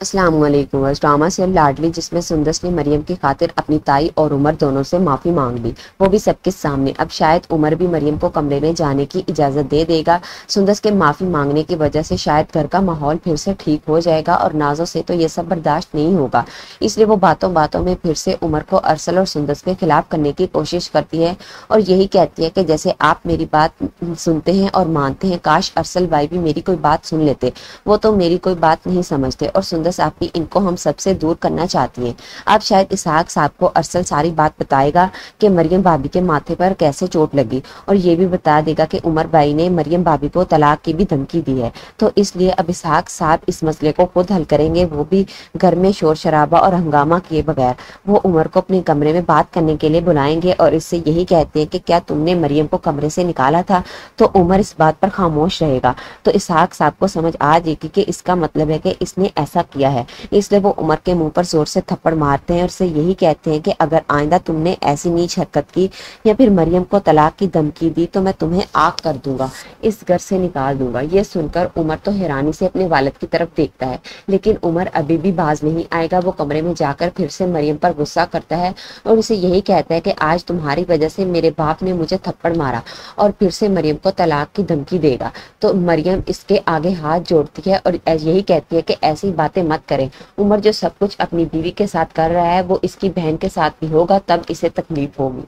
अस्सलाम वालेकुम। Drama serial लाडली जिसमें सुंदस ने मरियम की खातिर अपनी ताई और उमर दोनों से माफी मांग ली, वो भी सबके सामने। अब शायद उमर भी मरियम को कमरे में जाने की इजाजत दे देगा। सुंदस के माफी मांगने की वजह से शायद घर का माहौल फिर से ठीक हो जाएगा और नाजों से तो ये सब बर्दाश्त नहीं होगा। इसलिए वो बातों बातों में फिर से उमर को अरसल और सुंदस के खिलाफ करने की कोशिश करती है और यही कहती है कि जैसे आप मेरी बात सुनते हैं और मानते हैं, काश अरसल भाई भी मेरी कोई बात सुन लेते। वो तो मेरी कोई बात नहीं समझते और सुंदस आप भी इनको हम सबसे दूर करना चाहती हैं। अब शायद इसहाक साहब को अरसल सारी बात बताएगा कि मरियम भाभी के माथे पर कैसे चोट लगी और ये भी बता देगा कि उमर भाई ने मरियम भाभी को तलाक की भी धमकी दी है। तो इसलिए अब इसहाक साहब इस मसले को खुद हल करेंगे, वो भी घर में शोर शराबा और हंगामा किए बगैर। वो उमर को अपने कमरे में बात करने के लिए बुलाएंगे और इससे यही कहते हैं कि क्या तुमने मरियम को कमरे से निकाला था। तो उमर इस बात पर खामोश रहेगा। तो इसहाक साहब को समझ आ जाएगी कि इसका मतलब है कि इसने ऐसा किया है, इसलिए वो उमर के मुंह पर जोर से थप्पड़ मारते हैं और उससे यही कहते हैं कि अगर आइंदा तुमने ऐसी नीच हरकत की या फिर मरियम को तलाक की धमकी दी तो मैं तुम्हें आग कर दूंगा, इस घर से निकाल दूंगा। ये सुनकर उमर तो हैरानी से अपने वालिद की तरफ देखता है, लेकिन उमर अभी भी बाज नहीं आएगा। वो कमरे में जाकर फिर से मरियम पर गुस्सा करता है और उसे यही कहता है कि आज तुम्हारी वजह से मेरे बाप ने मुझे थप्पड़ मारा और फिर से मरियम को तलाक की धमकी देगा। तो मरियम इसके आगे हाथ जोड़ती है और यही कहती है कि ऐसी बातें मत करें। उमर जो सब कुछ अपनी बीवी के साथ कर रहा है वो इसकी बहन के साथ भी होगा, तब इसे तकलीफ होगी।